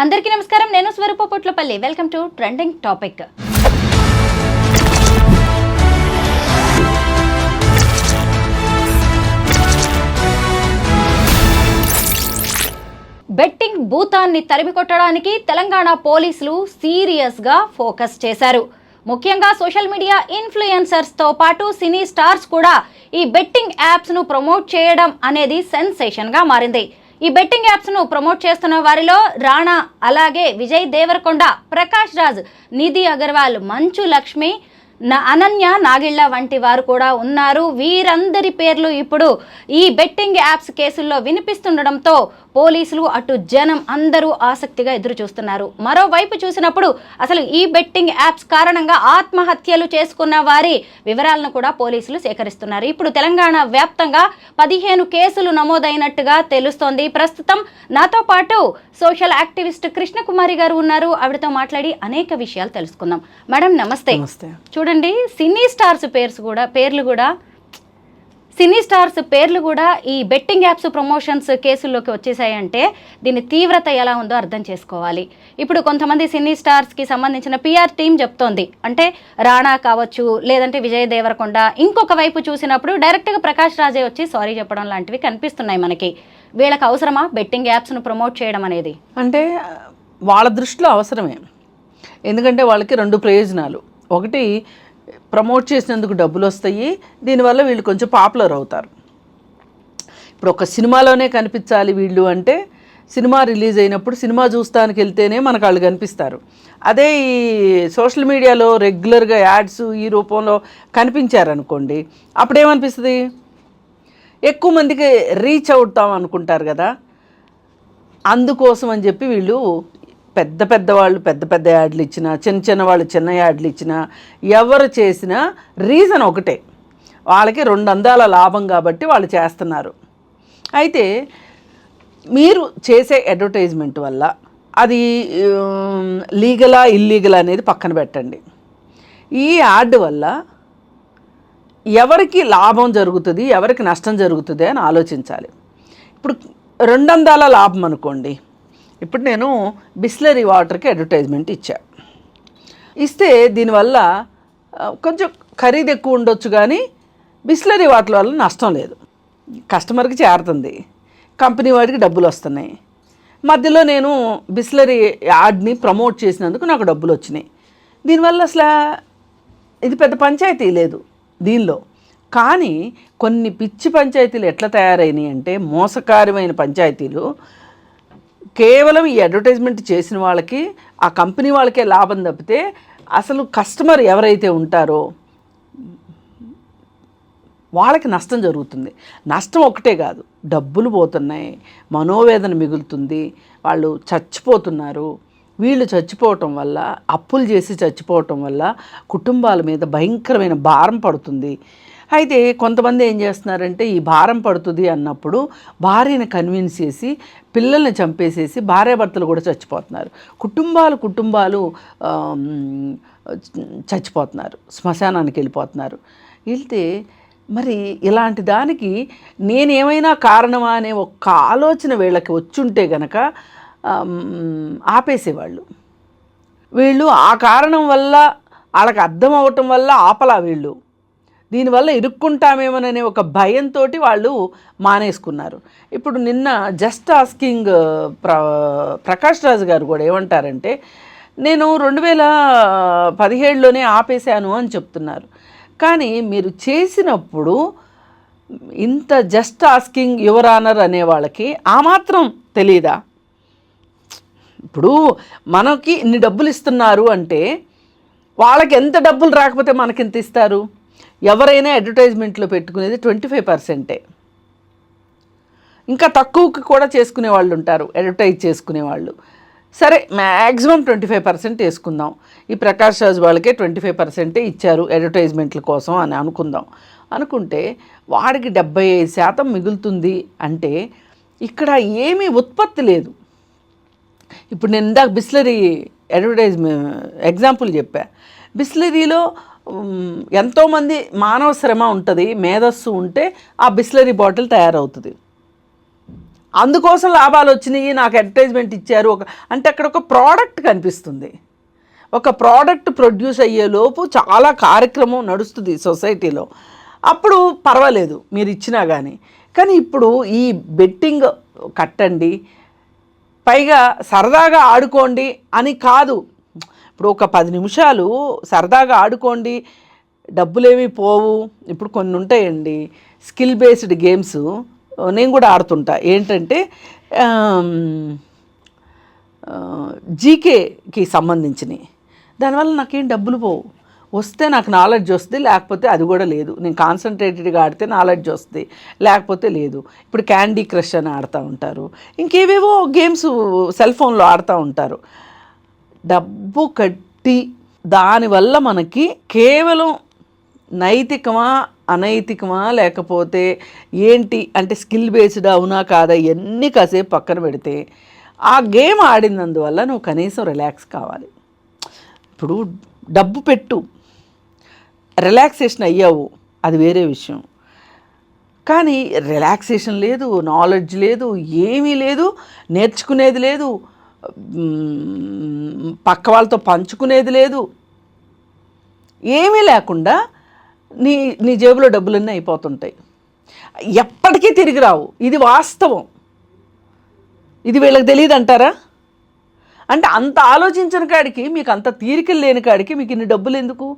అందరికీ నమస్కారం. నేను Swaroopa Potlapalli. Welcome to trending topic. Betting భూతాన్ని తరిమికొట్టడానికి తెలంగాణ పోలీసులు సీరియస్గా ఫోకస్ చేశారు. ముఖ్యంగా సోషల్ మీడియా ఇన్ఫ్లుయెన్సర్స్తో పాటు సినీ స్టార్స్ కూడా ఈ బెట్టింగ్ యాప్స్ను ప్రమోట్ చేయడం అనేది సెన్సేషన్గా మారింది. ఈ బెట్టింగ్ యాప్స్ను ప్రమోట్ చేస్తున్న వారిలో రాణా, అలాగే విజయ్ దేవరకొండ, ప్రకాష్ రాజ్, నిధి అగర్వాల్, మంచు లక్ష్మి, అనన్య నాగిళ్ళ వంటి వారు కూడా ఉన్నారు. వీరందరి పేర్లు ఇప్పుడు ఈ బెట్టింగ్ యాప్స్ కేసుల్లో వినిపిస్తుండడంతో పోలీసులు అటు జనం అందరూ ఆసక్తిగా ఎదురు చూస్తున్నారు. మరోవైపు చూసినప్పుడు అసలు ఈ బెట్టింగ్ యాప్స్ కారణంగా ఆత్మహత్యలు చేసుకున్న వారి వివరాలను కూడా పోలీసులు సేకరిస్తున్నారు. ఇప్పుడు తెలంగాణ వ్యాప్తంగా 15 కేసులు నమోదైనట్టుగా తెలుస్తోంది. ప్రస్తుతం నాతో పాటు సోషల్ యాక్టివిస్ట్ కృష్ణకుమారి గారు ఉన్నారు. ఆవిడతో మాట్లాడి అనేక విషయాలు తెలుసుకుందాం. మేడం నమస్తే. చూడండి, సినీ స్టార్స్ పేర్లు కూడా ఈ బెట్టింగ్ యాప్స్ ప్రమోషన్స్ కేసుల్లోకి వచ్చేసాయంటే దీని తీవ్రత ఎలా ఉందో అర్థం చేసుకోవాలి. ఇప్పుడు కొంతమంది సినీ స్టార్స్కి సంబంధించిన పిఆర్ టీం చెప్తోంది, అంటే రాణా కావచ్చు, లేదంటే విజయ్ దేవరకొండ, ఇంకొక వైపు చూసినప్పుడు డైరెక్ట్గా ప్రకాష్ రాజే వచ్చి సారీ చెప్పడం లాంటివి కనిపిస్తున్నాయి మనకి. వీళ్ళకి అవసరమా బెట్టింగ్ యాప్స్ను ప్రమోట్ చేయడం అనేది? అంటే వాళ్ళ దృష్టిలో అవసరమే. ఎందుకంటే వాళ్ళకి 2 ప్రయోజనాలు. ఒకటి, ప్రమోట్ చేసినందుకు డబ్బులు వస్తాయి, దీనివల్ల వీళ్ళు కొంచెం పాపులర్ అవుతారు. ఇప్పుడు ఒక సినిమాలోనే కనిపించాలి వీళ్ళు అంటే, సినిమా రిలీజ్ అయినప్పుడు సినిమా చూస్తానికి వెళ్తేనే మనకు వాళ్ళు కనిపిస్తారు. అదే ఈ సోషల్ మీడియాలో రెగ్యులర్గా యాడ్స్ ఈ రూపంలో కనిపించారనుకోండి, అప్పుడేమనిపిస్తుంది, ఎక్కువ మందికి రీచ్ అవుతాం అనుకుంటారు కదా. అందుకోసం అని చెప్పి వీళ్ళు పెద్ద వాళ్ళు పెద్ద యాడ్లు ఇచ్చినా, చిన్న వాళ్ళు చిన్న యాడ్లు ఇచ్చినా, ఎవరు చేసినా రీజన్ ఒకటే, వాళ్ళకి 2 అందాల లాభం కాబట్టి వాళ్ళు చేస్తున్నారు. అయితే మీరు చేసే అడ్వర్టైజ్మెంట్ వల్ల అది లీగలా ఇల్లీగలా అనేది పక్కన పెట్టండి. ఈ యాడ్ వల్ల ఎవరికి లాభం జరుగుతుంది, ఎవరికి నష్టం జరుగుతుంది అని ఆలోచించాలి. ఇప్పుడు 2 అందాల లాభం అనుకోండి. ఇప్పుడు నేను బిస్లరీ వాటర్కి అడ్వర్టైజ్మెంట్ ఇస్తే దీనివల్ల కొంచెం ఖరీదు ఎక్కువ ఉండొచ్చు, కానీ బిస్లరీ వాటర్ వల్ల నష్టం లేదు. కస్టమర్కి చేరుతుంది, కంపెనీ వాడికి డబ్బులు వస్తున్నాయి. మధ్యలో నేను బిస్లరీ యాడ్ని ప్రమోట్ చేసినందుకు నాకు డబ్బులు వచ్చినాయి. దీనివల్ల అసలు ఇది పెద్ద పంచాయతీ లేదు దీనిలో. కానీ కొన్ని పిచ్చి పంచాయతీలు ఎట్లా తయారైనాయి అంటే, మోసకారమైన పంచాయతీలు. కేవలం ఈ అడ్వర్టైజ్మెంట్ చేసిన వాళ్ళకి, ఆ కంపెనీ వాళ్ళకే లాభం తప్పితే అసలు కస్టమర్ ఎవరైతే ఉంటారో వాళ్ళకి నష్టం జరుగుతుంది. నష్టం ఒకటే కాదు, డబ్బులు పోతున్నాయి, మనోవేదన మిగులుతుంది, వాళ్ళు చచ్చిపోతున్నారు. వీళ్ళు చచ్చిపోవటం వల్ల, అప్పులు చేసి చచ్చిపోవటం వల్ల కుటుంబాల మీద భయంకరమైన భారం పడుతుంది. అయితే కొంతమంది ఏం చేస్తున్నారంటే, ఈ భారం పడుతుంది అన్నప్పుడు భార్యని కన్విన్స్ చేసి పిల్లల్ని చంపేసేసి భార్యాభర్తలు కూడా చచ్చిపోతున్నారు. కుటుంబాలు చచ్చిపోతున్నారు, శ్మశానానికి వెళ్ళిపోతున్నారు. వెళ్తే మరి ఇలాంటి దానికి నేనేమైనా కారణమా అనే ఒక్క ఆలోచన వీళ్ళకి వచ్చుంటే గనక ఆపేసేవాళ్ళు. వీళ్ళు ఆ కారణం వల్ల, వాళ్ళకి అర్థం అవటం వల్ల ఆపలా వీళ్ళు. దీనివల్ల ఇరుక్కుంటామేమోననే ఒక భయంతో వాళ్ళు మానేసుకున్నారు. ఇప్పుడు నిన్న జస్ట్ ఆస్కింగ్ ప్రకాష్ రాజ్ గారు కూడా ఏమంటారంటే, నేను 2017లోనే ఆపేశాను అని చెప్తున్నారు. కానీ మీరు చేసినప్పుడు ఇంత జస్ట్ ఆస్కింగ్ యువర్ ఆనర్ అనే వాళ్ళకి ఆ మాత్రం తెలీదా? ఇప్పుడు మనకి ఇన్ని డబ్బులు ఇస్తున్నారు అంటే వాళ్ళకి ఎంత డబ్బులు రాకపోతే మనకింత ఇస్తారు? ఎవరైనా అడ్వర్టైజ్మెంట్లో పెట్టుకునేది 25%. ఇంకా తక్కువకి కూడా చేసుకునే వాళ్ళు ఉంటారు, అడ్వర్టైజ్ చేసుకునేవాళ్ళు. సరే, మ్యాక్సిమం 25% వేసుకుందాం. ఈ ప్రకాష్ రాజ్ వాళ్ళకే 25% ఇచ్చారు అడ్వర్టైజ్మెంట్ల కోసం అని అనుకుంటే వాడికి 75% మిగులుతుంది. అంటే ఇక్కడ ఏమీ ఉత్పత్తి లేదు. ఇప్పుడు నేను ఇందాక బిస్లరీ ఎగ్జాంపుల్ చెప్పా. బిస్లరీలో ఎంతోమంది మానవ శ్రమ ఉంటుంది, మేధస్సు ఉంటే ఆ బిస్లరీ బాటిల్ తయారవుతుంది. అందుకోసం లాభాలు వచ్చినాయి, నాకు అడ్వర్టైజ్మెంట్ ఇచ్చారు అంటే అక్కడ ఒక ప్రోడక్ట్ కనిపిస్తుంది. ఒక ప్రోడక్ట్ ప్రొడ్యూస్ అయ్యేలోపు చాలా కార్యక్రమం నడుస్తుంది సొసైటీలో, అప్పుడు పర్వాలేదు మీరు ఇచ్చినా కానీ ఇప్పుడు ఈ బెట్టింగ్ కట్టండి, పైగా సరదాగా ఆడుకోండి అని కాదు. ఇప్పుడు ఒక 10 నిమిషాలు సరదాగా ఆడుకోండి, డబ్బులేమీ పోవు. ఇప్పుడు కొన్ని ఉంటాయండి స్కిల్ బేస్డ్ గేమ్స్, నేను కూడా ఆడుతుంటా. ఏంటంటే జీకేకి సంబంధించినవి, దానివల్ల నాకేం డబ్బులు పోవు. వస్తే నాకు నాలెడ్జ్ వస్తుంది, లేకపోతే అది కూడా లేదు. నేను కాన్సన్ట్రేటెడ్గా ఆడితే నాలెడ్జ్ వస్తుంది, లేకపోతే లేదు. ఇప్పుడు క్యాండీ క్రష్ అని ఆడుతూ ఉంటారు, ఇంకేవేవో గేమ్స్ సెల్ ఫోన్లో ఆడుతూ ఉంటారు. డబ్బు కట్టి దానివల్ల మనకి కేవలం నైతికమా అనైతికమా లేకపోతే ఏంటి అంటే స్కిల్ బేస్డ్ అవునా కాదా ఇవన్నీ కాసేపు పక్కన పెడితే ఆ గేమ్ ఆడినందువల్ల నువ్వు కనీసం రిలాక్స్ కావాలి. ఇప్పుడు డబ్బు పెట్టు, రిలాక్సేషన్ అయ్యావు, అది వేరే విషయం. కానీ రిలాక్సేషన్ లేదు, నాలెడ్జ్ లేదు, ఏమీ లేదు, నేర్చుకునేది లేదు, పక్క వాళ్ళతో పంచుకునేది లేదు, ఏమీ లేకుండా నీ జేబులో డబ్బులన్నీ అయిపోతుంటాయి, ఎప్పటికీ తిరిగి రావు. ఇది వాస్తవం. ఇది వీళ్ళకి తెలియదు అంటారా? అంటే అంత ఆలోచించిన కాడికి, మీకు అంత తీరికలు లేని కాడికి మీకు ఇన్ని డబ్బులు ఎందుకు?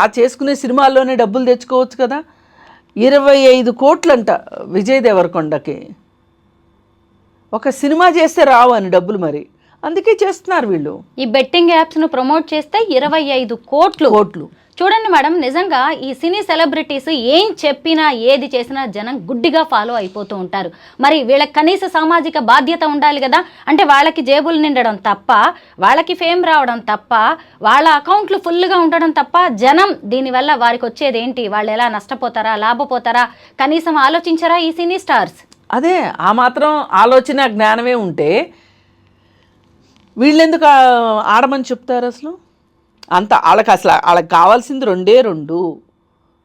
ఆ చేసుకునే సినిమాల్లోనే డబ్బులు తెచ్చుకోవచ్చు కదా. 25 కోట్లంట విజయ్ దేవరకొండకి. ఒక సినిమా చేస్తే రావు అని డబ్బులు, మరి అందుకే చేస్తున్నారు వీళ్ళు. ఈ బెట్టింగ్ యాప్స్ను ప్రమోట్ చేస్తే 25 కోట్లు. చూడండి మేడం, నిజంగా ఈ సినీ సెలబ్రిటీస్ ఏం చెప్పినా ఏది చేసినా జనం గుడ్డిగా ఫాలో అయిపోతూ ఉంటారు. మరి వీళ్ళకి కనీస సామాజిక బాధ్యత ఉండాలి కదా. అంటే వాళ్ళకి జేబులు నిండడం తప్ప, వాళ్ళకి ఫేమ్ రావడం తప్ప, వాళ్ళ అకౌంట్లు ఫుల్గా ఉండడం తప్ప జనం దీనివల్ల వారికి వచ్చేది ఏంటి, వాళ్ళు ఎలా నష్టపోతారా లాభపోతారా కనీసం ఆలోచించరా ఈ సినీ స్టార్స్? అదే ఆ మాత్రం ఆలోచన జ్ఞానమే ఉంటే వీళ్ళెందుకు ఆడమని చెప్తారు? అసలు అంత వాళ్ళకి కావాల్సింది 2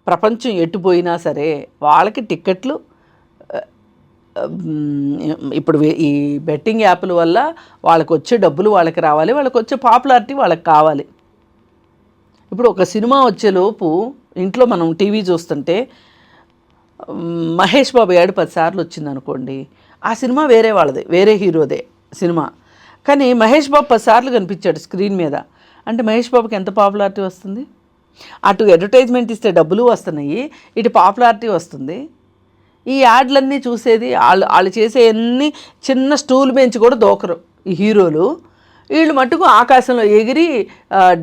ప్రపంచం ఎట్టుపోయినా సరే వాళ్ళకి టిక్కెట్లు. ఇప్పుడు ఈ బెట్టింగ్ యాప్ల వల్ల వాళ్ళకి వచ్చే డబ్బులు వాళ్ళకి రావాలి, వాళ్ళకి వచ్చే పాపులారిటీ వాళ్ళకి కావాలి. ఇప్పుడు ఒక సినిమా వచ్చేలోపు ఇంట్లో మనం టీవీ చూస్తుంటే మహేష్ బాబు 10 సార్లు వచ్చింది అనుకోండి, ఆ సినిమా వేరే వాళ్ళదే, వేరే హీరోదే సినిమా, కానీ మహేష్ బాబు 10 సార్లు కనిపించాడు స్క్రీన్ మీద అంటే మహేష్ బాబుకి ఎంత పాపులారిటీ వస్తుంది? అటు అడ్వర్టైజ్మెంట్ ఇస్తే డబ్బులు వస్తున్నాయి, ఇటు పాపులారిటీ వస్తుంది. ఈ యాడ్లన్నీ చూసేది వాళ్ళు చేసే అన్ని చిన్న స్టూల్ బెంచ్ కూడా దోకరు ఈ హీరోలు. వీళ్ళు మట్టుకు ఆకాశంలో ఎగిరి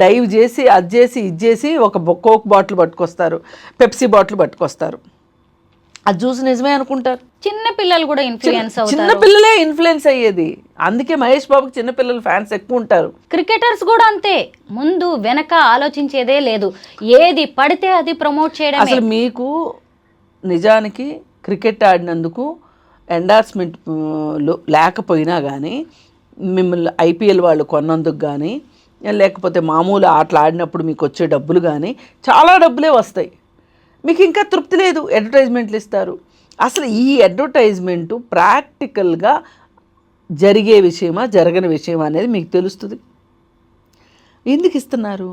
డైవ్ చేసి అది చేసి ఇది చేసి ఒక కోక్ బాటిల్ పట్టుకొస్తారు, పెప్సీ బాటిల్ పట్టుకొస్తారు. అది చూసి నిజమే అనుకుంటారు. చిన్న పిల్లలు కూడా ఇన్ఫ్లుయెన్స్ అవుతారు. చిన్న పిల్లలే ఇన్ఫ్లుయెన్స్ అయ్యేది. అందుకే మహేష్ బాబుకి చిన్నపిల్లలు ఫ్యాన్స్ ఎక్కువ ఉంటారు. క్రికెటర్స్ కూడా అంతే, ముందు వెనక ఆలోచించేదే లేదు, ఏది పడితే అది ప్రమోట్ చేయడం. అసలు మీకు నిజానికి క్రికెట్ ఆడినందుకు ఎండార్స్మెంట్ లేకపోయినా కానీ, మిమ్మల్ని ఐపీఎల్ వాళ్ళు కొన్నందుకు కానీ, లేకపోతే మామూలు ఆటలు ఆడినప్పుడు మీకు వచ్చే డబ్బులు కానీ చాలా డబ్బులే వస్తాయి. మీకు ఇంకా తృప్తి లేదు, అడ్వర్టైజ్మెంట్లు ఇస్తారు. అసలు ఈ అడ్వర్టైజ్మెంటు ప్రాక్టికల్గా జరిగే విషయమా జరగని విషయమా అనేది మీకు తెలుస్తుంది. ఎందుకు ఇస్తున్నారు?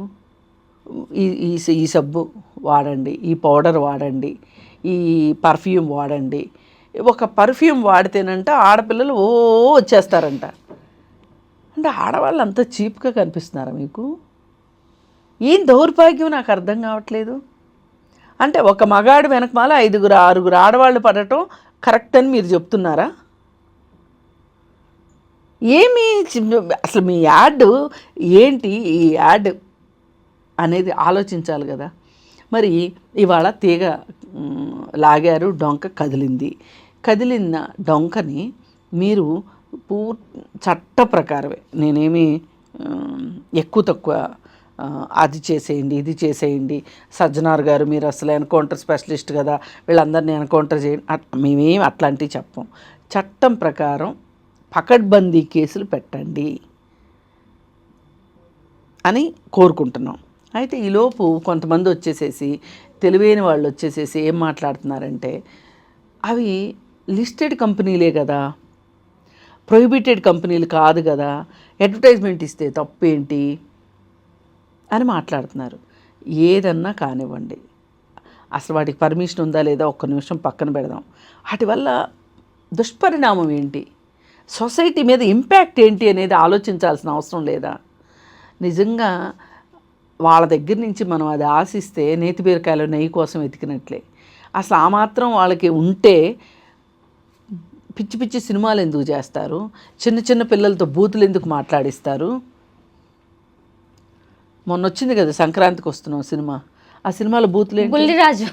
ఈ సబ్బు వాడండి, ఈ పౌడర్ వాడండి, ఈ పర్ఫ్యూమ్ వాడండి. ఒక పర్ఫ్యూమ్ వాడితేనంట ఆడపిల్లలు వచ్చేస్తారంట. అంటే ఆడవాళ్ళు అంత చీప్గా కనిపిస్తున్నారా మీకు? ఏం దౌర్భాగ్యం నాకు అర్థం కావట్లేదు. అంటే ఒక మగాడు వెనకమాల 5-6 ఆడవాళ్ళు పడటం కరెక్ట్ అని మీరు చెప్తున్నారా? ఏమి అసలు మీ యాడ్ ఏంటి? ఈ యాడ్ అనేది ఆలోచించాలి కదా. మరి ఇవాళ తీగ లాగారు, డొంక కదిలిన డొంకని మీరు చట్ట ప్రకారమే, నేనేమి ఎక్కువ తక్కువ అది చేసేయండి ఇది చేసేయండి, సజ్జనార్ గారు మీరు అసలు ఎన్కౌంటర్ స్పెషలిస్ట్ కదా, వీళ్ళందరినీ ఎన్కౌంటర్ చేయండి, మేమేమి అట్లాంటివి చెప్పం. చట్టం ప్రకారం పకడ్బందీ కేసులు పెట్టండి అని కోరుకుంటున్నాం. అయితే ఈలోపు కొంతమంది వచ్చేసేసి, తెలివైన వాళ్ళు వచ్చేసేసి ఏం మాట్లాడుతున్నారంటే, అవి లిస్టెడ్ కంపెనీలే కదా, ప్రొహిబిటెడ్ కంపెనీలు కాదు కదా, అడ్వర్టైజ్మెంట్ ఇస్తే తప్పేంటి అని మాట్లాడుతున్నారు. ఏదన్నా కానివ్వండి, అసలు వాటికి పర్మిషన్ ఉందా లేదా ఒక్క నిమిషం పక్కన పెడదాం. వాటి వల్ల దుష్పరిణామం ఏంటి, సొసైటీ మీద ఇంపాక్ట్ ఏంటి అనేది ఆలోచించాల్సిన అవసరం లేదా? నిజంగా వాళ్ళ దగ్గర నుంచి మనం అది ఆశిస్తే నేతి బీరకాయలు నెయ్యి కోసం వెతికినట్లే. అసలు ఆ మాత్రం వాళ్ళకి ఉంటే పిచ్చి పిచ్చి సినిమాలు ఎందుకు చేస్తారు, చిన్న చిన్న పిల్లలతో బూతులు ఎందుకు మాట్లాడిస్తారు? మొన్న వచ్చింది కదా సంక్రాంతికి వస్తున్నాం సినిమా, ఆ సినిమాలో బూతులు ఏంటి? బుల్లిరాజు.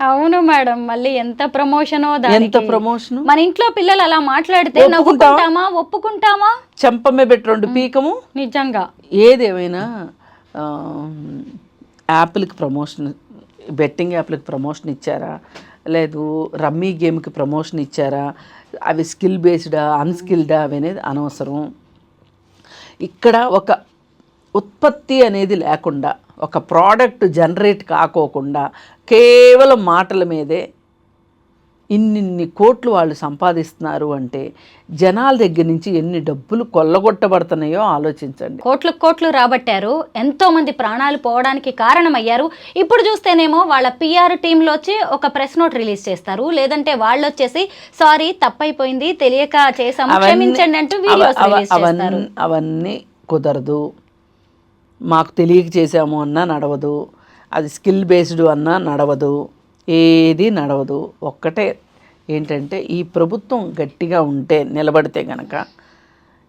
అవును మేడం, మళ్ళీ ఎంత ప్రమోషనో, ఎంత ప్రమోషన్. మన ఇంట్లో పిల్లలు అలా మాట్లాడితే నవ్వుకుంటామా, ఒప్పుకుంటామా? చెంపమే పెట్టి 2 పీకము. నిజంగా ఏదేమైనా యాప్లకి ప్రమోషన్, బెట్టింగ్ యాప్లకి ప్రమోషన్ ఇచ్చారా, లేదు రమ్మీ గేమ్కి ప్రమోషన్ ఇచ్చారా, అవి స్కిల్ బేస్డా అన్స్కిల్డా అవి అనేది అనవసరం. ఇక్కడ ఒక ఉత్పత్తి అనేది లేకుండా, ఒక ప్రోడక్ట్ జనరేట్ కాకోకుండా కేవలం మాటల మీదే ఇన్ని కోట్లు వాళ్ళు సంపాదిస్తున్నారు అంటే జనాల దగ్గర నుంచి ఎన్ని డబ్బులు కొల్లగొట్టబడుతున్నాయో ఆలోచించండి. కోట్లు రాబట్టారు, ఎంతో మంది ప్రాణాలు పోవడానికి కారణమయ్యారు. ఇప్పుడు చూస్తేనేమో వాళ్ళ పిఆర్ టీంలో వచ్చి ఒక ప్రెస్ నోట్ రిలీజ్ చేస్తారు, లేదంటే వాళ్ళు వచ్చేసి సారీ తప్పైపోయింది తెలియక చేసాము క్షమించండి అంటూ వీడియోస్ రిలీజ్ చేస్తారు. అవన్నీ కుదరదు. మాకు తెలియక చేసాము అన్నా నడవదు, అది స్కిల్ బేస్డ్ అన్నా నడవదు, ఏది నడవదు. ఒక్కటే ఏంటంటే ఈ ప్రభుత్వం గట్టిగా ఉంటే, నిలబడితే గనక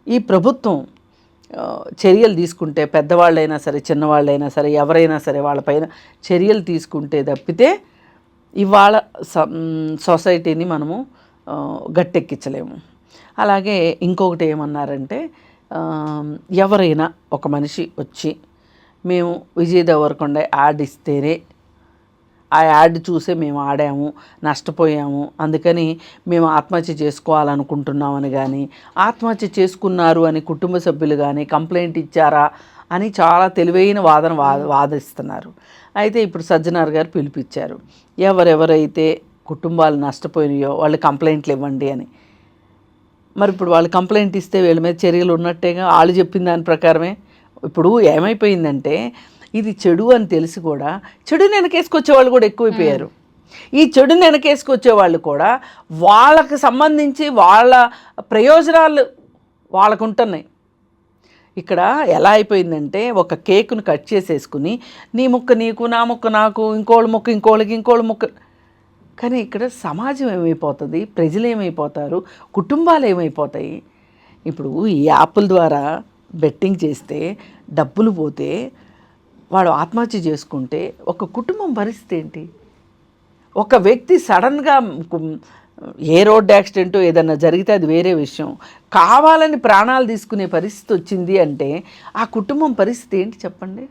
ఈ ప్రభుత్వం చర్యలు తీసుకుంటే, పెద్దవాళ్ళైనా సరే చిన్నవాళ్ళైనా సరే ఎవరైనా సరే వాళ్ళపైన చర్యలు తీసుకుంటే తప్పితే ఇవాళ సొసైటీని మనము గట్టెక్కించలేము. అలాగే ఇంకొకటి ఏమన్నారంటే, ఎవరైనా ఒక మనిషి వచ్చి మేము విజయ్ దేవరకొండ యాడ్ ఇస్తేనే, ఆ యాడ్ చూసే మేము ఆడాము నష్టపోయాము అందుకని మేము ఆత్మహత్య చేసుకోవాలనుకుంటున్నామని కానీ, ఆత్మహత్య చేసుకున్నారు అని కుటుంబ సభ్యులు కానీ కంప్లైంట్ ఇచ్చారా అని చాలా తెలివైన వాదిస్తున్నారు. అయితే ఇప్పుడు సజ్జనార్ గారు పిలిపించారు, ఎవరెవరైతే కుటుంబాలు నష్టపోయినాయో వాళ్ళు కంప్లైంట్లు ఇవ్వండి అని. మరి ఇప్పుడు వాళ్ళు కంప్లైంట్ ఇస్తే వీళ్ళ మీద చర్యలు ఉన్నట్టేగా, వాళ్ళు చెప్పిన దాని ప్రకారమే. ఇప్పుడు ఏమైపోయిందంటే ఇది చెడు అని తెలిసి కూడా చెడుని వెనకేసుకొచ్చే వాళ్ళు కూడా ఎక్కువైపోయారు. ఈ చెడుని వెనకేసుకొచ్చే వాళ్ళు కూడా వాళ్ళకి సంబంధించి వాళ్ళ ప్రయోజనాలు వాళ్ళకు ఉంటున్నాయి. ఇక్కడ ఎలా అయిపోయిందంటే ఒక కేకును కట్ చేసేసుకుని నీ ముక్క నీకు, నా ముక్క నాకు, ఇంకోళ్ళ ముక్క ఇంకోళ్ళకి, ఇంకోళ్ళ ముక్క. కానీ ఇక్కడ సమాజం ఏమైపోతుంది, ప్రజలు ఏమైపోతారు, కుటుంబాలు ఏమైపోతాయి? ఇప్పుడు ఈ యాప్ల ద్వారా బెట్టింగ్ చేస్తే డబ్బులు పోతే వాడు ఆత్మహత్య చేసుకుంటే ఒక కుటుంబం పరిస్థితి ఏంటి? ఒక వ్యక్తి సడన్గా ఏ రోడ్ యాక్సిడెంటో ఏదన్నా జరిగితే అది వేరే విషయం, కావాలని ప్రాణాలు తీసుకునే పరిస్థితి వచ్చింది అంటే ఆ కుటుంబం పరిస్థితి ఏంటి చెప్పండి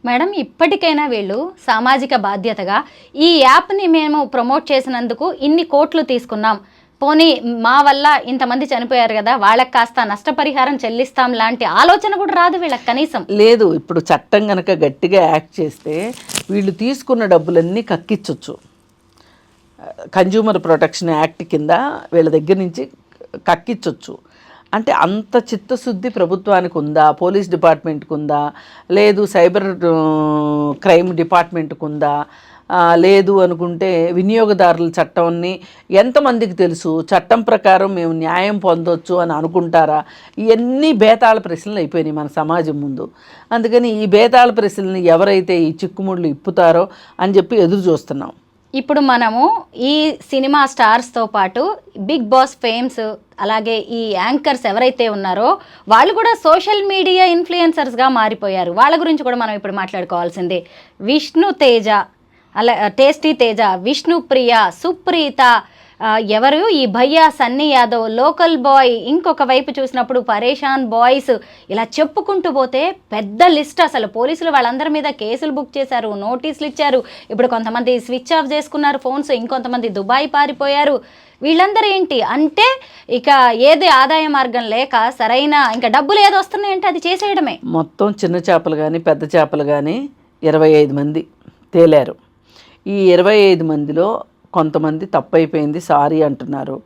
మేడం. ఇప్పటికైనా వీళ్ళు సామాజిక బాధ్యతగా ఈ యాప్ని మేము ప్రమోట్ చేసినందుకు ఇన్ని కోట్లు తీసుకున్నాం, పోనీ మా వల్ల ఇంతమంది చనిపోయారు కదా వాళ్ళకి కాస్త నష్టపరిహారం చెల్లిస్తాం లాంటి ఆలోచన కూడా రాదు వీళ్ళకి కనీసం. లేదు, ఇప్పుడు చట్టం కనుక గట్టిగా యాక్ట్ చేస్తే వీళ్ళు తీసుకున్న డబ్బులన్నీ కక్కించవచ్చు. కన్జ్యూమర్ ప్రొటెక్షన్ యాక్ట్ కింద వీళ్ళ దగ్గర నుంచి కక్కించవచ్చు. అంటే అంత చిత్తశుద్ధి ప్రభుత్వానికి ఉందా, పోలీస్ డిపార్ట్మెంట్కి ఉందా, లేదు సైబర్ క్రైమ్ డిపార్ట్మెంట్కి ఉందా, లేదు అనుకుంటే వినియోగదారుల చట్టాన్ని ఎంతమందికి తెలుసు, చట్టం ప్రకారం మేము న్యాయం పొందొచ్చు అని అనుకుంటారా? ఇవన్నీ బేతాళ ప్రశ్నలు అయిపోయినాయి మన సమాజం ముందు. అందుకని ఈ బేతాళ ప్రశ్నల్ని ఎవరైతే ఈ చిక్కుముళ్ళు ఇప్పుతారో అని చెప్పి ఎదురు చూస్తున్నాం. ఇప్పుడు మనము ఈ సినిమా స్టార్స్తో పాటు బిగ్ బాస్ ఫేమ్స్, అలాగే ఈ యాంకర్స్ ఎవరైతే ఉన్నారో వాళ్ళు కూడా సోషల్ మీడియా ఇన్ఫ్లుయెన్సర్స్గా మారిపోయారు. వాళ్ళ గురించి కూడా మనం ఇప్పుడు మాట్లాడుకోవాల్సిందే. విష్ణు తేజ, అలా టేస్టీ తేజ, విష్ణుప్రియ, సుప్రీత, ఎవరు ఈ భయ్యా, సన్నీ యాదవ్, లోకల్ బాయ్, ఇంకొక వైపు చూసినప్పుడు పరేషాన్ బాయ్స్, ఇలా చెప్పుకుంటూ పోతే పెద్ద లిస్ట్. అసలు పోలీసులు వాళ్ళందరి మీద కేసులు బుక్ చేశారు, నోటీసులు ఇచ్చారు. ఇప్పుడు కొంతమంది స్విచ్ ఆఫ్ చేసుకున్నారు ఫోన్స్, ఇంకొంతమంది దుబాయ్ పారిపోయారు. వీళ్ళందరూ ఏంటి అంటే ఇక ఏది ఆదాయ మార్గం లేక సరైన ఇంకా డబ్బులు ఏది వస్తున్నాయంటే అది చేసేయడమే. మొత్తం చిన్న చేపలు కానీ పెద్ద చేపలు కానీ 25 మంది తేలారు. ఈ 25 మందిలో కొంతమంది తప్పైపోయింది సారీ అంటున్నారు,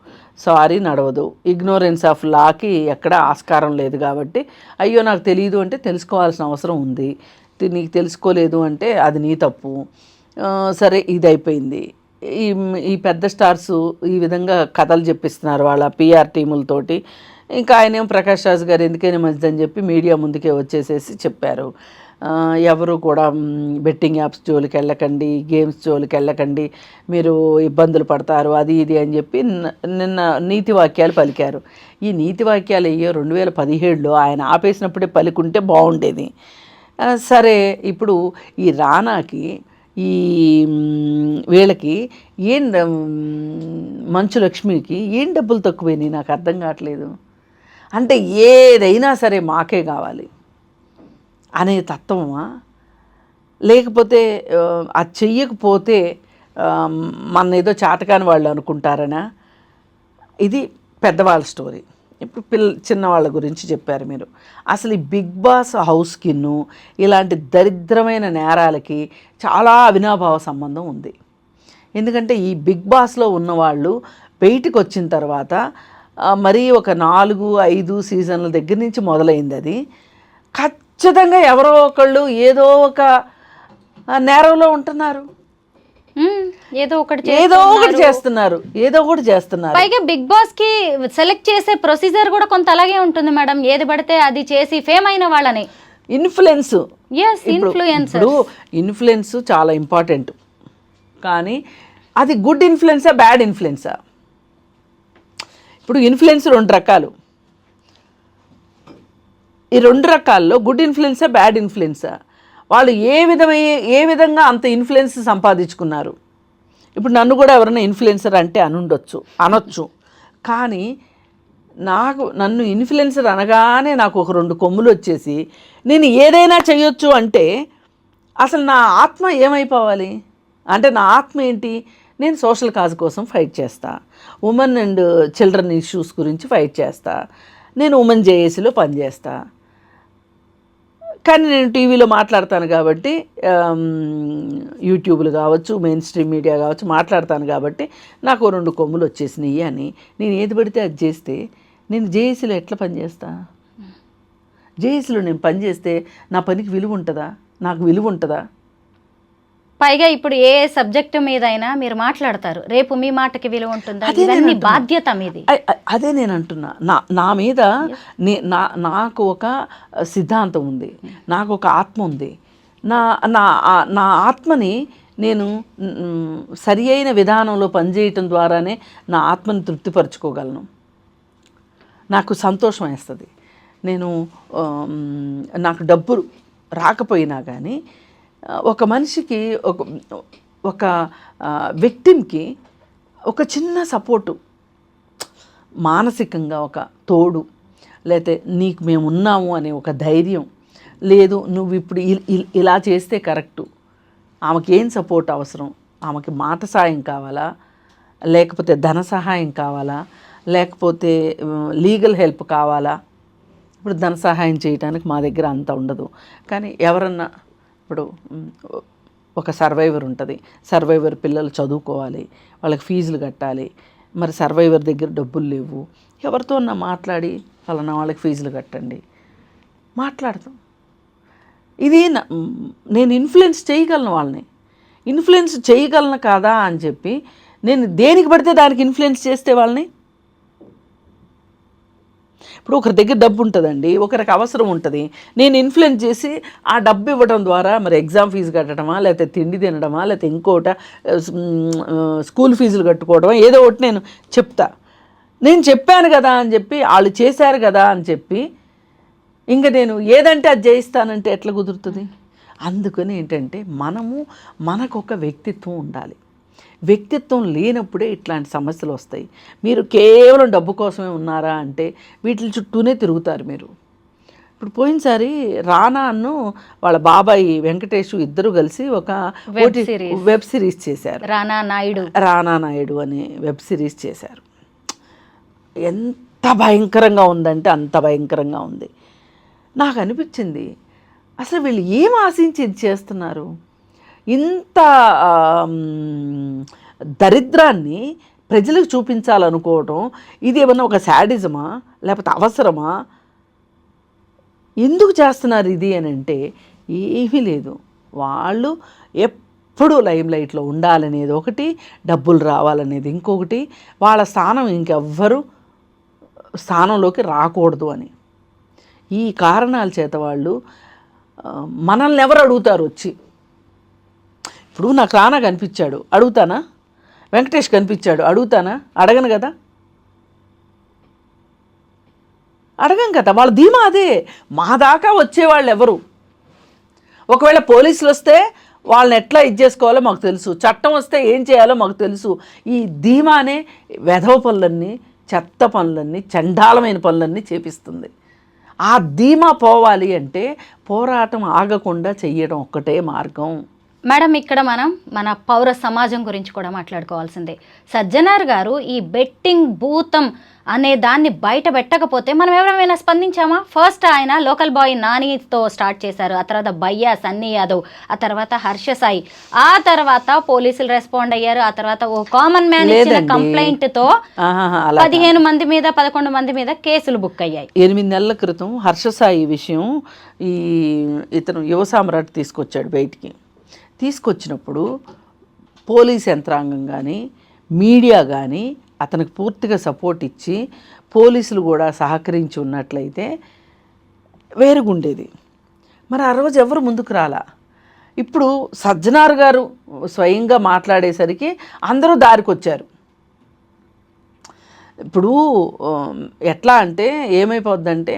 సారీ నడవదు. ఇగ్నోరెన్స్ ఆఫ్ లాకి ఎక్కడ ఆస్కారం లేదు కాబట్టి అయ్యో నాకు తెలియదు అంటే తెలుసుకోవాల్సిన అవసరం ఉంది. నీకు తెలుసుకోలేదు అంటే అది నీ తప్పు. సరే ఇది అయిపోయింది. ఈ పెద్ద స్టార్స్ ఈ విధంగా కథలు చెప్పిస్తున్నారు వాళ్ళ పిఆర్ టీములతోటి. ఇంకా ఆయనేమో ప్రకాష్ రాజ్ గారు ఎందుకైనా మంచిదని చెప్పి మీడియా ముందుకే వచ్చేసేసి చెప్పారు, ఎవరు కూడా బెట్టింగ్ యాప్స్ జోలికి వెళ్ళకండి, గేమ్స్ జోలికి వెళ్ళకండి, మీరు ఇబ్బందులు పడతారు అది ఇది అని చెప్పి నిన్న నీతి వాక్యాలు పలికారు. ఈ నీతి వాక్యాలు అయ్యో 2017లో ఆయన ఆపేసినప్పుడే పలికుంటే బాగుండేది. సరే ఇప్పుడు ఈ రానాకి ఈ వీళ్ళకి ఏం మంచు లక్ష్మికి ఏం డబ్బులు తక్కువైనాయి నాకు అర్థం కావట్లేదు. అంటే ఏదైనా సరే మాకే కావాలి అనే తత్వమా, లేకపోతే అది చెయ్యకపోతే మన ఏదో చాతకాని వాళ్ళు అనుకుంటారనా? ఇది పెద్దవాళ్ళ స్టోరీ. ఇప్పుడు చిన్నవాళ్ళ గురించి చెప్పారు మీరు. అసలు ఈ బిగ్ బాస్ హౌస్కిన్ను ఇలాంటి దరిద్రమైన నేరాలకి చాలా అవినాభావ సంబంధం ఉంది. ఎందుకంటే ఈ బిగ్ బాస్లో ఉన్నవాళ్ళు బయటికి వచ్చిన తర్వాత మరీ ఒక 4-5 సీజన్ల దగ్గర నుంచి మొదలైంది. అది ఖచ్చితంగా ఎవరో ఒకళ్ళు ఏదో ఒక నేరంలో ఉంటున్నారు, ఏదో ఒకటి చేస్తున్నారు. పైగా బిగ్ బాస్ కి సెలెక్ట్ చేసే ప్రొసీజర్ కూడా కొంత అలాగే ఉంటుంది మేడం. ఏది పడితే అది చేసి ఫేమ్ అయిన వాళ్ళని ఇన్ఫ్లుయెన్స్ చాలా ఇంపార్టెంట్. కానీ అది గుడ్ ఇన్ఫ్లుయెన్సా బ్యాడ్ ఇన్ఫ్లుయెన్సా? ఇప్పుడు ఇన్ఫ్లుయెన్స్ 2 రకాలు. ఈ 2 రకాల్లో గుడ్ ఇన్ఫ్లుయెన్సా బ్యాడ్ ఇన్ఫ్లుయెన్సా? వాళ్ళు ఏ విధంగా అంత ఇన్ఫ్లుయెన్స్ సంపాదించుకున్నారు? ఇప్పుడు నన్ను కూడా ఎవరైనా ఇన్ఫ్లుయెన్సర్ అంటే అనొచ్చు. కానీ నన్ను ఇన్ఫ్లుయెన్సర్ అనగానే నాకు ఒక 2 కొమ్ములు వచ్చేసి నేను ఏదైనా చేయొచ్చు అంటే అసలు నా ఆత్మ ఏమైపోవాలి? అంటే నా ఆత్మ ఏంటి? నేను సోషల్ కాజ్ కోసం ఫైట్ చేస్తా, ఉమెన్ అండ్ చిల్డ్రన్ ఇష్యూస్ గురించి ఫైట్ చేస్తా, నేను ఉమెన్ జేఏసీలో పనిచేస్తా. కానీ నేను టీవీలో మాట్లాడతాను కాబట్టి, యూట్యూబ్లు కావచ్చు, మెయిన్ స్ట్రీమ్ మీడియా కావచ్చు, మాట్లాడతాను కాబట్టి నాకు 2 కొమ్ములు వచ్చేసినాయి అని నేను ఏది పడితే అది చేస్తే నేను జేఏసీలో ఎట్లా పనిచేస్తా? జేఏసీలో నేను పనిచేస్తే నా పనికి విలువ ఉంటుందా? నాకు విలువ ఉంటుందా? పైగా ఇప్పుడు ఏ సబ్జెక్టు మీద అయినా మీరు మాట్లాడతారు, రేపు మీ మాటకి విలువ ఉంటుందా? ఇవన్నీ బాధ్యత మీది. అదే నేను అంటున్నా. నా మీద నాకు ఒక సిద్ధాంతం ఉంది, నాకు ఒక ఆత్మ ఉంది. నా ఆత్మని నేను సరి అయిన విధానంలో పనిచేయటం ద్వారానే నా ఆత్మని తృప్తిపరచుకోగలను. నాకు సంతోషం వేస్తుంది. నాకు డబ్బులు రాకపోయినా కానీ ఒక మనిషికి ఒక విక్టిమ్కి ఒక చిన్న సపోర్టు, మానసికంగా ఒక తోడు, లేకపోతే నీకు మేము ఉన్నాము అనే ఒక ధైర్యం, లేదు నువ్వు ఇప్పుడు ఇలా చేస్తే కరెక్టు. ఆమెకి ఏం సపోర్ట్ అవసరం? ఆమెకి మాట సాయం కావాలా, లేకపోతే ధన సహాయం కావాలా, లేకపోతే లీగల్ హెల్ప్ కావాలా? ఇప్పుడు ధన సహాయం చేయడానికి మా దగ్గర అంత ఉండదు. కానీ ఎవరన్నా ఇప్పుడు ఒక సర్వైవర్ ఉంటుంది, సర్వైవర్ పిల్లలు చదువుకోవాలి, వాళ్ళకి ఫీజులు కట్టాలి, మరి సర్వైవర్ దగ్గర డబ్బులు లేవు, ఎవరితో మాట్లాడి ఫలానా వాళ్ళకి ఫీజులు కట్టండి మాట్లాడతాం. ఇది నేను ఇన్ఫ్లుయెన్స్ చేయగలను, వాళ్ళని ఇన్ఫ్లుయెన్స్ చేయగలను కాదా అని చెప్పి నేను దేనికి పడితే దానికి ఇన్ఫ్లుయెన్స్ చేస్తే వాళ్ళని. ఇప్పుడు ఒకరి దగ్గర డబ్బు ఉంటుందండి, ఒకరికి అవసరం ఉంటుంది, నేను ఇన్ఫ్లుయెన్స్ చేసి ఆ డబ్బు ఇవ్వడం ద్వారా మరి ఎగ్జామ్ ఫీజు కట్టడమా, లేకపోతే తిండి తినడమా, లేకపోతే ఇంకోట స్కూల్ ఫీజులు కట్టుకోవడమా, ఏదో ఒకటి నేను చెప్తా. నేను చెప్పాను కదా అని చెప్పి వాళ్ళు చేశారు కదా అని చెప్పి ఇంకా నేను ఏదంటే అది చేయిస్తానంటే ఎట్లా కుదురుతుంది? అందుకని ఏంటంటే మనకొక వ్యక్తిత్వం ఉండాలి. వ్యక్తిత్వం లేనప్పుడే ఇట్లాంటి సమస్యలు వస్తాయి. మీరు కేవలం డబ్బు కోసమే ఉన్నారా అంటే వీటి చుట్టూనే తిరుగుతారు మీరు. ఇప్పుడు పోయినసారి రానాను వాళ్ళ బాబాయ్ వెంకటేష్ ఇద్దరు కలిసి ఒక వెబ్ సిరీస్ చేశారు, రానా నాయుడు అనే వెబ్ సిరీస్ చేశారు. ఎంత భయంకరంగా ఉందంటే అంత భయంకరంగా ఉంది. నాకు అనిపించింది అసలు వీళ్ళు ఏం ఆశించి ఇది చేస్తున్నారు? ఇంత దరిద్రాన్ని ప్రజలకు చూపించాలనుకోవటం ఇది ఏమన్నా ఒక శాడిజమా లేకపోతే అవసరమా? ఎందుకు చేస్తున్నారు ఇది అని అంటే ఏమీ లేదు. వాళ్ళు ఎప్పుడు లైమ్ లైట్లో ఉండాలనేది ఒకటి, డబ్బులు రావాలనేది ఇంకొకటి, వాళ్ళ స్థానం ఇంకెవ్వరు స్థానంలోకి రాకూడదు అని. ఈ కారణాల చేత వాళ్ళు మనల్ని ఎవరు అడుగుతారు వచ్చి? ఇప్పుడు నాకు రానా కనిపించాడు, అడుగుతానా? వెంకటేష్ కనిపించాడు, అడుగుతానా? అడగను కదా, అడగం కదా. వాళ్ళ ధీమా అదే. మా దాకా వచ్చేవాళ్ళు ఎవరు? ఒకవేళ పోలీసులు వస్తే వాళ్ళని ఎట్లా చేసుకోవాలో మాకు తెలుసు, చట్టం వస్తే ఏం చేయాలో మాకు తెలుసు. ఈ ధీమానే వెధవ పనులన్నీ, చెత్త పనులన్నీ, చండాలమైన పనులన్నీ చేపిస్తుంది. ఆ ధీమా పోవాలి అంటే పోరాటం ఆగకుండా చెయ్యడం ఒక్కటే మార్గం. మేడం, ఇక్కడ మనం మన పౌర సమాజం గురించి కూడా మాట్లాడుకోవాల్సిందే. సజ్జనార్ గారు ఈ బెట్టింగ్ భూతం అనే దాన్ని బయట పెట్టకపోతే మనం ఎవరైనా స్పందించామా? ఫస్ట్ ఆయన లోకల్ బాయ్ నానితో స్టార్ట్ చేశారు, ఆ తర్వాత భయ్యా సన్నీ యాదవ్, ఆ తర్వాత హర్ష సాయి, ఆ తర్వాత పోలీసులు రెస్పాండ్ అయ్యారు, ఆ తర్వాత ఓ కామన్ మ్యాన్ ఇచ్చిన కంప్లైంట్ తో 15 మంది మీద 11 మంది మీద కేసులు బుక్ అయ్యాయి. 8 నెలల క్రితం హర్ష సాయి విషయం ఇతను యువ సామ్రాట్ తీసుకొచ్చాడు బయటికి. తీసుకొచ్చినప్పుడు పోలీస్ యంత్రాంగం కానీ మీడియా కానీ అతనికి పూర్తిగా సపోర్ట్ ఇచ్చి పోలీసులు కూడా సహకరించి ఉన్నట్లయితే వేరుగుండేది. మరి ఆ రోజు ఎవరు ముందుకు రాలా. ఇప్పుడు సజ్జనార్ గారు స్వయంగా మాట్లాడేసరికి అందరూ దారికొచ్చారు. ఇప్పుడు ఎట్లా అంటే ఏమైపోద్దంటే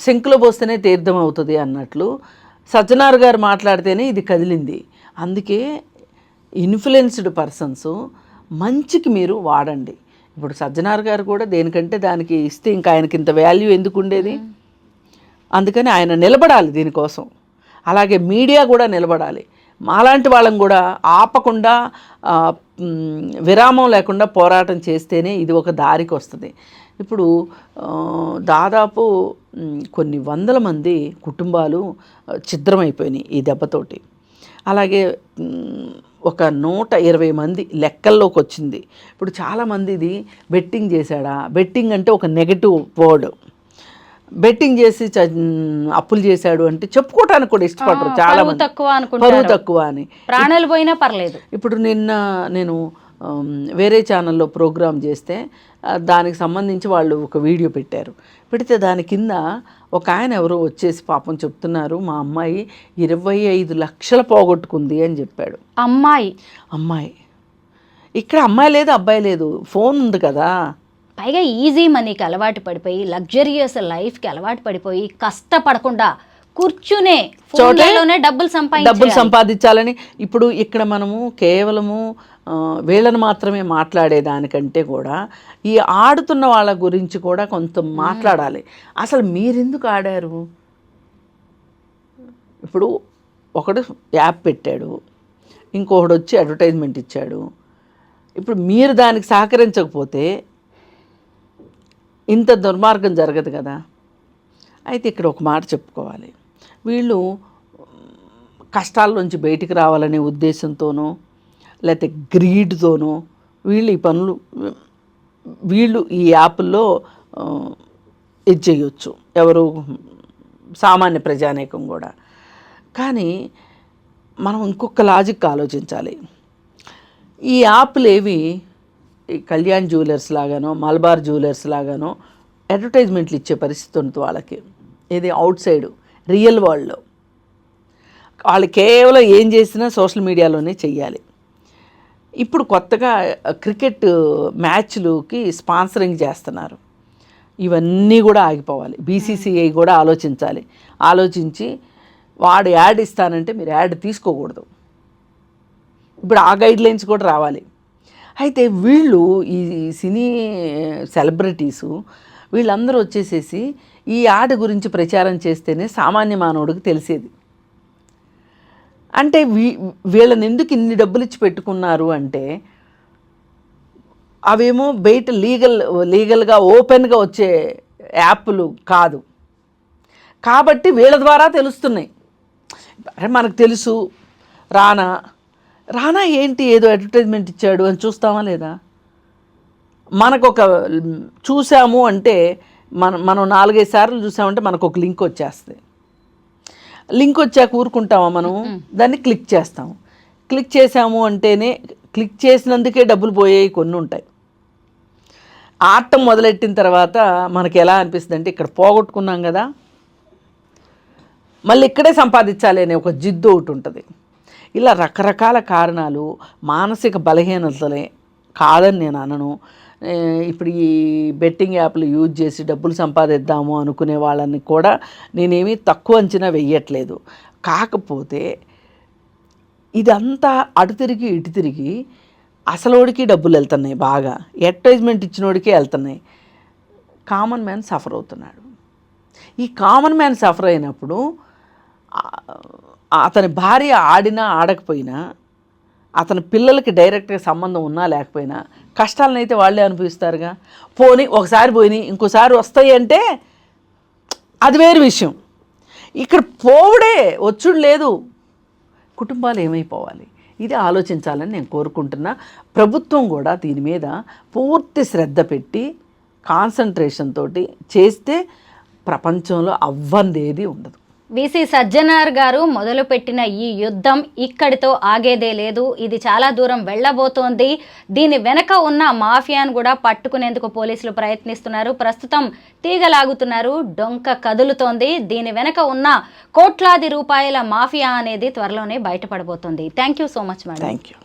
శంకులో పోస్తేనే తీర్థం అవుతుంది అన్నట్లు సజ్జనార్ గారు మాట్లాడితేనే ఇది కదిలింది. అందుకే ఇన్ఫ్లుయెన్స్డ్ పర్సన్స్ మంచికి మీరు వాడండి. ఇప్పుడు సజ్జనార్ గారు కూడా దేనికంటే దానికి ఇస్తే ఇంకా ఆయనకి ఇంత వాల్యూ ఎందుకు ఉండేది? అందుకని ఆయన నిలబడాలి దీనికోసం. అలాగే మీడియా కూడా నిలబడాలి. మాలాంటి వాళ్ళం కూడా ఆపకుండా విరామం లేకుండా పోరాటం చేస్తేనే ఇది ఒక దారికి వస్తుంది. ఇప్పుడు దాదాపు కొన్ని వందల మంది కుటుంబాలు ఛిద్రమైపోయినాయి ఈ దెబ్బతోటి. అలాగే ఒక 120 మంది లెక్కల్లోకి వచ్చింది. ఇప్పుడు చాలామంది ఇది బెట్టింగ్ చేశాడా, బెట్టింగ్ అంటే ఒక నెగటివ్ వర్డ్. బెట్టింగ్ చేసి అప్పులు చేశాడు అంటే చెప్పుకోవటానికి కూడా ఇష్టపడరు చాలా మంది. పరువు తక్కువ అని, ప్రాణాలు పోయినా పర్లేదు. ఇప్పుడు నిన్న నేను వేరే ఛానల్లో ప్రోగ్రామ్ చేస్తే దానికి సంబంధించి వాళ్ళు ఒక వీడియో పెట్టారు. పెడితే దాని కింద ఒక ఆయన ఎవరో వచ్చేసి పాపం చెప్తున్నారు, మా అమ్మాయి 25 లక్షలు పోగొట్టుకుంది అని చెప్పాడు. అమ్మాయి ఇక్కడ అమ్మాయి లేదు, అబ్బాయి లేదు, ఫోన్ ఉంది కదా. పైగా ఈజీ మనీకి అలవాటు పడిపోయి, లగ్జరియస్ లైఫ్కి అలవాటు పడిపోయి, కష్టపడకుండా కూర్చునే ఫోన్లలోనే డబ్బులు సంపాదించాలని. ఇప్పుడు ఇక్కడ మనము కేవలము వీళ్ళని మాత్రమే మాట్లాడేదానికంటే కూడా ఈ ఆడుతున్న వాళ్ళ గురించి కూడా కొంత మాట్లాడాలి. అసలు మీరెందుకు ఆడారు? ఇప్పుడు ఒకడు యాప్ పెట్టాడు, ఇంకొకడు వచ్చి అడ్వర్టైజ్మెంట్ ఇచ్చాడు. ఇప్పుడు మీరు దానికి సహకరించకపోతే ఇంత దుర్మార్గం జరగదు కదా. అయితే ఇక్కడ ఒక మాట చెప్పుకోవాలి. వీళ్ళు కష్టాల నుంచి బయటికి రావాలనే ఉద్దేశంతోనో లేకపోతే గ్రీడ్తోనో వీళ్ళు ఈ యాప్ల్లో ఇది చేయొచ్చు, ఎవరు సామాన్య ప్రజానీకం కూడా. కానీ మనం ఇంకొక లాజిక్ ఆలోచించాలి. ఈ యాప్లు ఏవి ఈ కళ్యాణ్ జ్యువెలర్స్ లాగానో మలబార్ జ్యువెలర్స్ లాగానో అడ్వర్టైజ్మెంట్లు ఇచ్చే పరిస్థితి ఉంటుంది వాళ్ళకి. ఇది అవుట్ సైడ్ రియల్ వరల్డ్లో వాళ్ళు కేవలం ఏం చేసినా సోషల్ మీడియాలోనే చెయ్యాలి. ఇప్పుడు కొత్తగా క్రికెట్ మ్యాచ్లుకి స్పాన్సరింగ్ చేస్తున్నారు. ఇవన్నీ కూడా ఆగిపోవాలి. బీసీసీఐ కూడా ఆలోచించాలి. ఆలోచించి వాడు యాడ్ ఇస్తానంటే మీరు యాడ్ తీసుకోకూడదు. ఇప్పుడు ఆ గైడ్లైన్స్ కూడా రావాలి. అయితే వీళ్ళు ఈ సినీ సెలబ్రిటీసు వీళ్ళందరూ వచ్చేసేసి ఈ యాడ్ గురించి ప్రచారం చేస్తేనే సామాన్య మానవుడికి తెలిసేది. అంటే వీళ్ళని ఎందుకు ఇన్ని డబ్బులు ఇచ్చి పెట్టుకున్నారు అంటే అవేమో బయట లీగల్గా ఓపెన్గా వచ్చే యాప్లు కాదు కాబట్టి వీళ్ళ ద్వారా తెలుస్తున్నాయి. అరే మనకు తెలుసు రానా ఏంటి ఏదో అడ్వర్టైజ్మెంట్ ఇచ్చాడు అని చూస్తామా లేదా? మనకు ఒక చూసాము అంటే మనం 4-5 సార్లు చూసామంటే మనకు ఒక లింక్ వచ్చేస్తుంది. లింక్ వచ్చాక ఊరుకుంటామా మనం? దాన్ని క్లిక్ చేస్తాం. క్లిక్ చేసాము అంటేనే క్లిక్ చేసినందుకే డబ్బులు పోయేవి కొన్ని ఉంటాయి. ఆడటం మొదలెట్టిన తర్వాత మనకి ఎలా అనిపిస్తుంది అంటే ఇక్కడ పోగొట్టుకున్నాం కదా, మళ్ళీ ఇక్కడే సంపాదించాలి అనే ఒక జిద్దు ఒకటి ఉంటుంది. ఇలా రకరకాల కారణాలు, మానసిక బలహీనతలే కాదని నేను అనను. ఇప్పుడు ఈ బెట్టింగ్ యాప్లు యూజ్ చేసి డబ్బులు సంపాదిద్దాము అనుకునే వాళ్ళని కూడా నేనేమీ తక్కువ అంచనా వెయ్యట్లేదు. కాకపోతే ఇదంతా అటు తిరిగి ఇటు తిరిగి అసలోడికి డబ్బులు వెళ్తున్నాయి, బాగా అడ్వర్టైజ్మెంట్ ఇచ్చినోడికే వెళ్తున్నాయి. కామన్ మ్యాన్ సఫర్ అవుతున్నాడు. ఈ కామన్ మ్యాన్ సఫర్ అయినప్పుడు అతని భార్య ఆడినా ఆడకపోయినా, అతని పిల్లలకి డైరెక్ట్గా సంబంధం ఉన్నా లేకపోయినా కష్టాలను అయితే వాళ్ళే అనుభవిస్తారుగా. పోనీ ఒకసారి పోయినాయి ఇంకోసారి వస్తాయి అంటే అది వేరు విషయం. ఇక్కడ పోవుడే, వచ్చుడు లేదు. కుటుంబాలు ఏమైపోవాలి, ఇది ఆలోచించాలని నేను కోరుకుంటున్నా. ప్రభుత్వం కూడా దీని మీద పూర్తి శ్రద్ధ పెట్టి కాన్సన్ట్రేషన్ తోటి చేస్తే ప్రపంచంలో అవ్వందేది ఉండదు. వీసీ సజ్జనార్ గారు మొదలుపెట్టిన ఈ యుద్ధం ఇక్కడితో ఆగేదే లేదు. ఇది చాలా దూరం వెళ్ళబోతోంది. దీని వెనక ఉన్న మాఫియాను కూడా పట్టుకునేందుకు పోలీసులు ప్రయత్నిస్తున్నారు. ప్రస్తుతం తీగలాగుతున్నారు, డొంక కదులుతోంది. దీని వెనక ఉన్న కోట్లాది రూపాయల మాఫియా అనేది త్వరలోనే బయటపడబోతోంది. Thank you so much madam. Thank you.